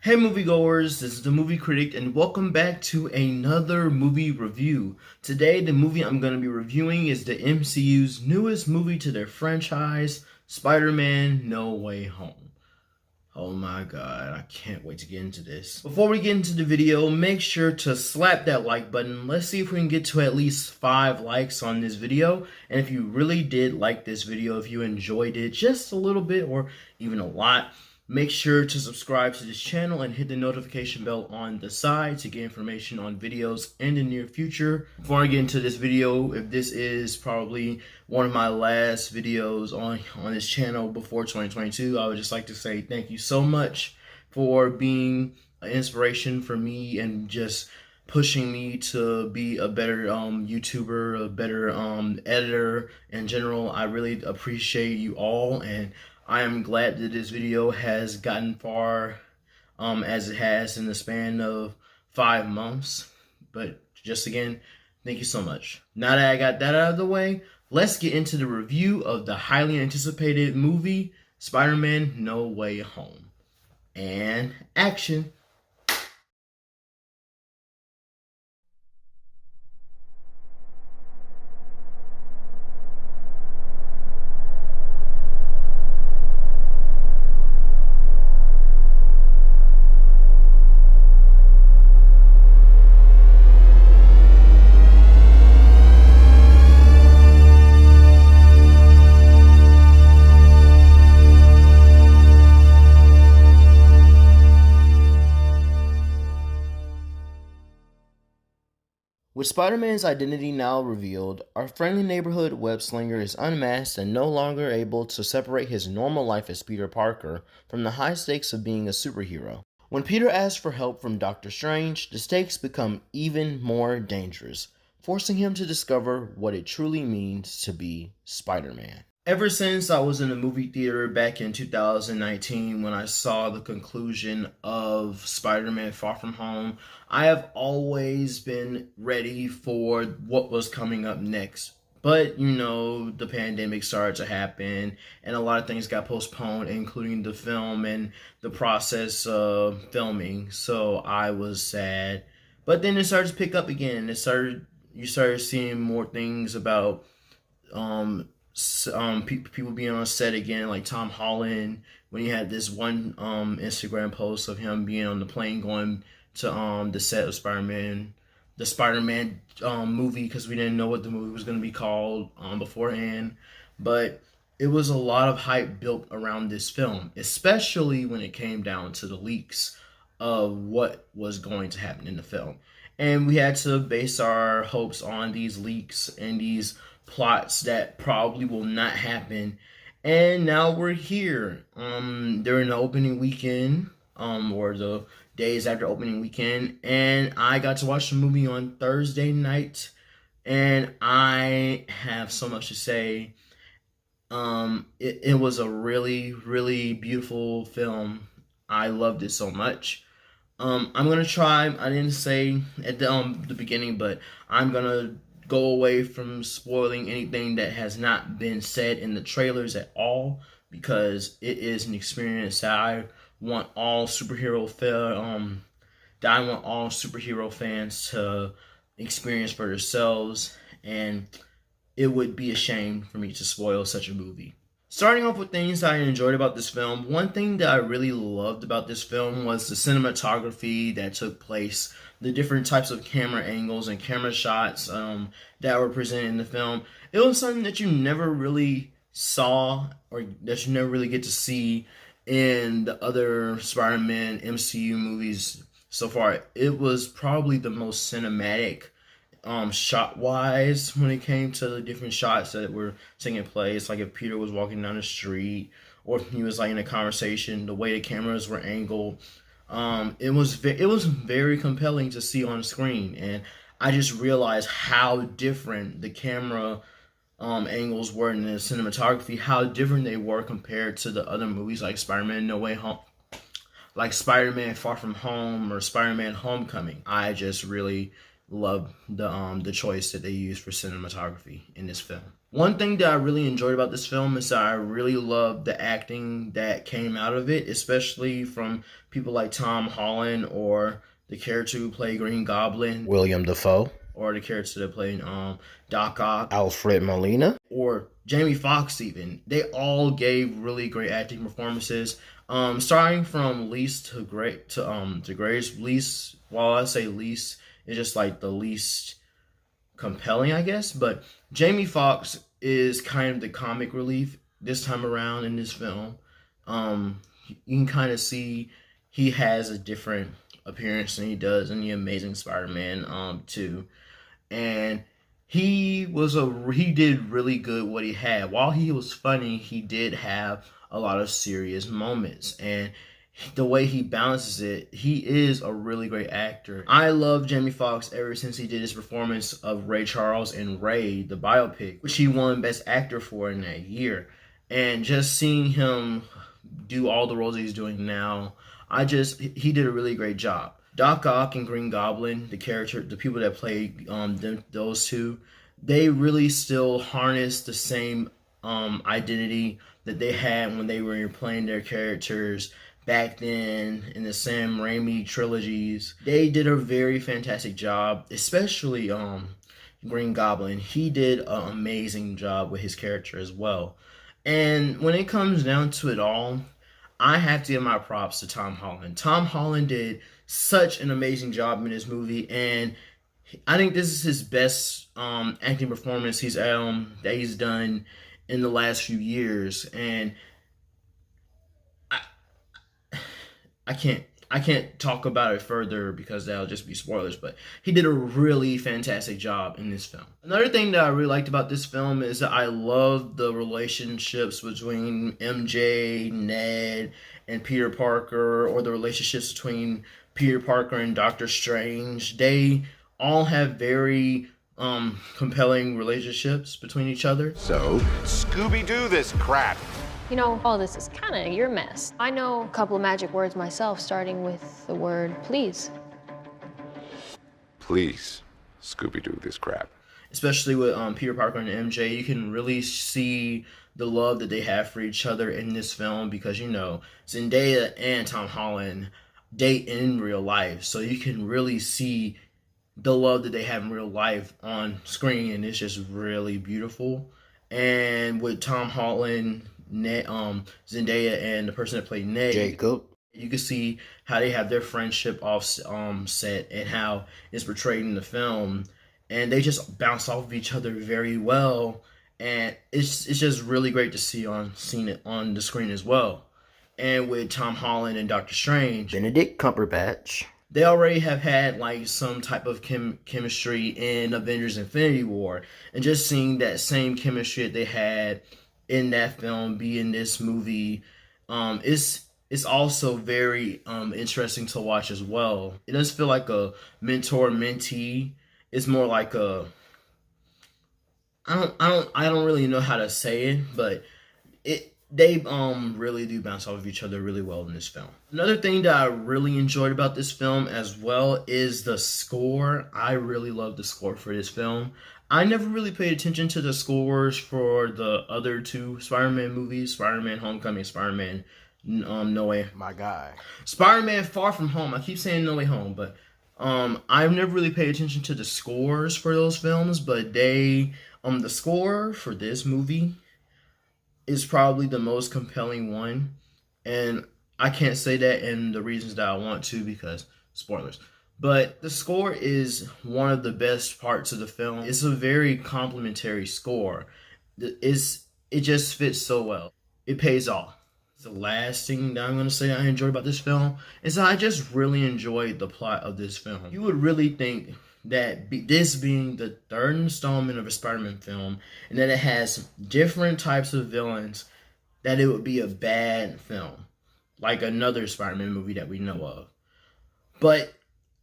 Hey moviegoers, this is the Movie Critic and welcome back to another movie review. Today the movie I'm going to be reviewing is the MCU's newest movie to their franchise, Spider-Man No Way Home. Oh my god, I can't wait to get into this. Before we get into the video, make sure to slap that like button. Let's see if we can get to at least 5 likes on this video. And if you really did like this video, if you enjoyed it just a little bit or even a lot, make sure to subscribe to this channel and hit the notification bell on the side to get information on videos in the near future. Before I get into this video, if this is probably one of my last videos on this channel before 2022, I would just like to say thank you so much for being an inspiration for me and just pushing me to be a better YouTuber, a better editor in general. I really appreciate you all, and I am glad that this video has gotten far as it has in the span of 5 months. But just again, thank you so much. Now that I got that out of the way, let's get into the review of the highly anticipated movie, Spider-Man No Way Home. And action. With Spider-Man's identity now revealed, our friendly neighborhood web slinger is unmasked and no longer able to separate his normal life as Peter Parker from the high stakes of being a superhero. When Peter asks for help from Doctor Strange, the stakes become even more dangerous, forcing him to discover what it truly means to be Spider-Man. Ever since I was in a movie theater back in 2019 when I saw the conclusion of Spider-Man Far From Home, I have always been ready for what was coming up next. But, you know, the pandemic started to happen and a lot of things got postponed, including the film and the process of filming. So I was sad. But then it started to pick up again. You started seeing more things about people being on set again, like Tom Holland, when he had this one Instagram post of him being on the plane going to the set of Spider-Man, the Spider-Man movie, because we didn't know what the movie was going to be called beforehand. But it was a lot of hype built around this film, especially when it came down to the leaks of what was going to happen in the film. And we had to base our hopes on these leaks and these plots that probably will not happen. And now we're here during the opening weekend, or the days after opening weekend, and I got to watch the movie on Thursday night, and I have so much to say. It was a really beautiful film. I loved it so much. I'm gonna try, I didn't say at the beginning, but I'm gonna go away from spoiling anything that has not been said in the trailers at all, because it is an experience that I want all superhero fans to experience for themselves, and it would be a shame for me to spoil such a movie. Starting off with things that I enjoyed about this film, one thing that I really loved about this film was the cinematography that took place, the different types of camera angles and camera shots that were presented in the film. It was something that you never really saw, or that you never really get to see in the other Spider-Man MCU movies so far. It was probably the most cinematic shot wise when it came to the different shots that were taking place. Like if Peter was walking down the street, or if he was like in a conversation, the way the cameras were angled, it was very compelling to see on screen. And I just realized how different the camera angles were in the cinematography, how different they were compared to the other movies like Spider-Man No Way Home, like Spider-Man Far From Home, or Spider-Man Homecoming. I just really love the choice that they used for cinematography in this film. One thing that I really enjoyed about this film is that I really loved the acting that came out of it, especially from people like Tom Holland or the character who played Green Goblin, William Dafoe, or the character that played Doc Ock, Alfred Molina, or Jamie Foxx even. They all gave really great acting performances. Starting from least to great to greatest. Least, well, I say least, it's just like the least compelling, I guess. But Jamie Foxx is kind of the comic relief this time around in this film. You can kind of see he has a different appearance than he does in the Amazing Spider-Man 2, and he did really good what he had. While he was funny, he did have a lot of serious moments, and the way he balances it, he is a really great actor. I love Jamie Foxx ever since he did his performance of Ray Charles in Ray, the biopic, which he won Best Actor for in that year. And just seeing him do all the roles he's doing now, he did a really great job. Doc Ock and Green Goblin, the people that played those two, they really still harness the same identity that they had when they were playing their characters back then in the Sam Raimi trilogies. They did a very fantastic job, especially Green Goblin. He did an amazing job with his character as well. And when it comes down to it all, I have to give my props to Tom Holland. Tom Holland did such an amazing job in this movie, and I think this is his best acting performance that he's done in the last few years. And I can't talk about it further because that'll just be spoilers, but he did a really fantastic job in this film. Another thing that I really liked about this film is that I love the relationships between MJ, Ned, and Peter Parker, or the relationships between Peter Parker and Doctor Strange. They all have very compelling relationships between each other. So, Scooby-Doo this crap. You know, all this is kind of your mess. I know a couple of magic words myself, starting with the word please. Please, Scooby-Doo this crap. Especially with Peter Parker and MJ, you can really see the love that they have for each other in this film because, you know, Zendaya and Tom Holland date in real life. So you can really see the love that they have in real life on screen, and it's just really beautiful. And with Tom Holland, Ned, Zendaya, and the person that played Ned, Jacob, you can see how they have their friendship off set and how it's portrayed in the film, and they just bounce off of each other very well, and it's just really great to see seeing it on the screen as well. And with Tom Holland and Doctor Strange, Benedict Cumberbatch, they already have had like some type of chemistry in Avengers Infinity War, and just seeing that same chemistry that they had in that film be in this movie, it's also very interesting to watch as well. It doesn't feel like a mentor-mentee. It's more like a I don't really know how to say it, but they really do bounce off of each other really well in this film. Another thing that I really enjoyed about this film as well is the score. I really love the score for this film. I never really paid attention to the scores for the other two Spider-Man movies, Spider-Man Homecoming, Spider-Man No Way. my guy. Spider-Man Far From Home. I keep saying No Way Home, but I've never really paid attention to the scores for those films, but the score for this movie is probably the most compelling one, and I can't say that in the reasons that I want to because spoilers. But the score is one of the best parts of the film. It's a very complimentary score. It just fits so well. It pays off. The last thing that I'm going to say I enjoyed about this film is that I just really enjoyed the plot of this film. You would really think that this being the third installment of a Spider-Man film, and that it has different types of villains, that it would be a bad film, like another Spider-Man movie that we know of. But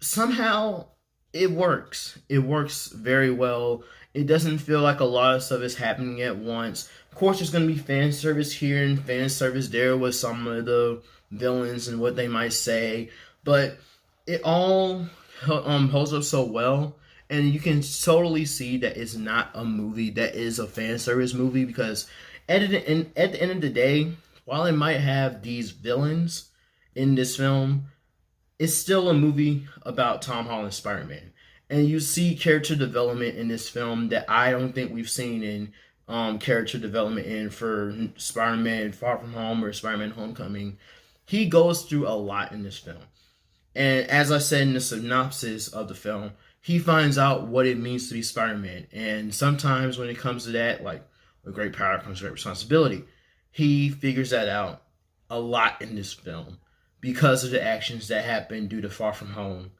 somehow it works. It works very well. It doesn't feel like a lot of stuff is happening at once. Of course, there's going to be fan service here and fan service there with some of the villains and what they might say, but it all holds up so well, And you can totally see that it's not a movie that is a fan service movie, because at the end of the day, while it might have these villains in this film, it's still a movie about Tom Holland's Spider-Man. And you see character development in this film that I don't think we've seen in character development in for Spider-Man Far From Home or Spider-Man Homecoming. He goes through a lot in this film. And as I said in the synopsis of the film, he finds out what it means to be Spider-Man. And sometimes when it comes to that, like, with great power comes great responsibility, he figures that out a lot in this film because of the actions that happen due to Far From Home.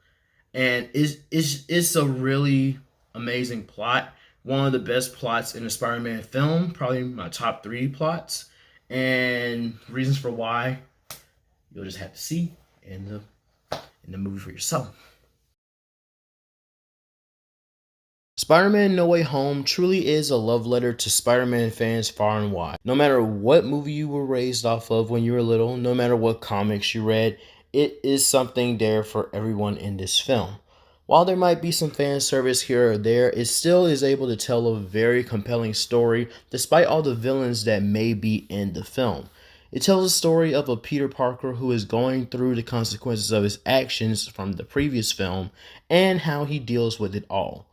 And it's a really amazing plot. One of the best plots in a Spider-Man film, probably my top 3 plots. And reasons for why, you'll just have to see in the movie for yourself. Spider-Man No Way Home truly is a love letter to Spider-Man fans far and wide. No matter what movie you were raised off of when you were little, no matter what comics you read, it is something there for everyone in this film. While there might be some fan service here or there, it still is able to tell a very compelling story despite all the villains that may be in the film. It tells a story of a Peter Parker who is going through the consequences of his actions from the previous film and how he deals with it all.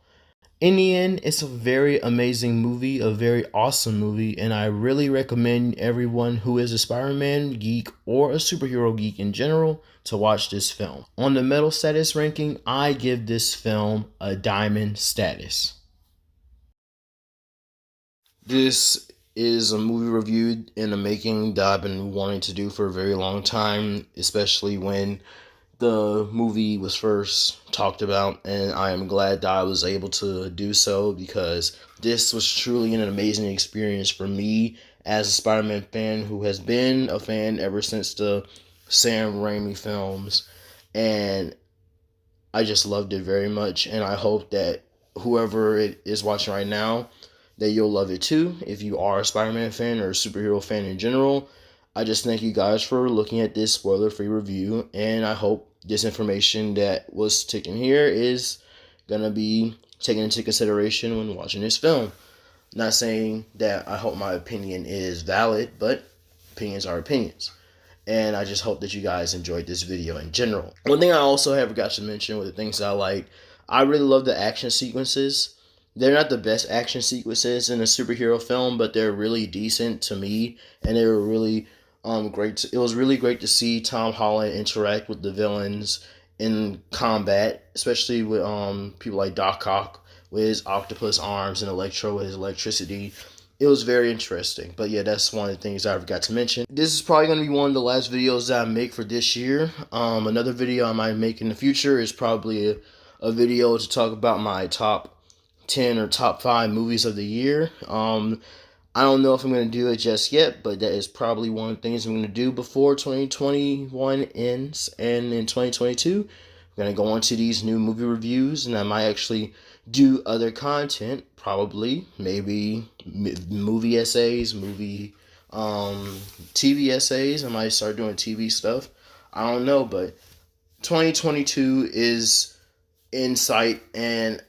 In the end, it's a very amazing movie, a very awesome movie, and I really recommend everyone who is a Spider-Man geek or a superhero geek in general to watch this film. On the metal status ranking, I give this film a diamond status. This is a movie review in the making that I've been wanting to do for a very long time, especially when the movie was first talked about, and I am glad that I was able to do so, because this was truly an amazing experience for me as a Spider-Man fan who has been a fan ever since the Sam Raimi films, and I just loved it very much, and I hope that whoever it is watching right now, that you'll love it too. If you are a Spider-Man fan or a superhero fan in general, I just thank you guys for looking at this spoiler-free review, and I hope this information that was taken here is going to be taken into consideration when watching this film. Not saying that I hope my opinion is valid, but opinions are opinions. And I just hope that you guys enjoyed this video in general. One thing I also have forgot to mention with the things I like, I really love the action sequences. They're not the best action sequences in a superhero film, but they're really decent to me, and they were really great. It was really great to see Tom Holland interact with the villains in combat, especially with people like Doc Ock with his octopus arms and Electro with his electricity. It was very interesting. But yeah, that's one of the things I forgot to mention. This is probably going to be one of the last videos that I make for this year. Another video I might make in the future is probably a video to talk about my top 10 or top 5 movies of the year. I don't know if I'm going to do it just yet, but that is probably one of the things I'm going to do before 2021 ends. And in 2022, I'm going to go on to these new movie reviews, and I might actually do other content, probably, maybe movie essays, TV essays. I might start doing TV stuff. I don't know, but 2022 is in sight, and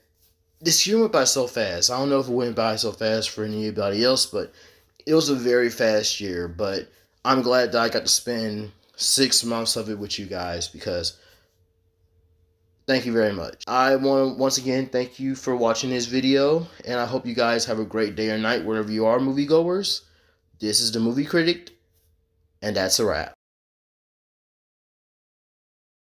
this year went by so fast. I don't know if it went by so fast for anybody else, but it was a very fast year. But I'm glad that I got to spend 6 months of it with you guys, because thank you very much. I want to once again thank you for watching this video, and I hope you guys have a great day or night wherever you are, moviegoers. This is the Movie Critic, and that's a wrap.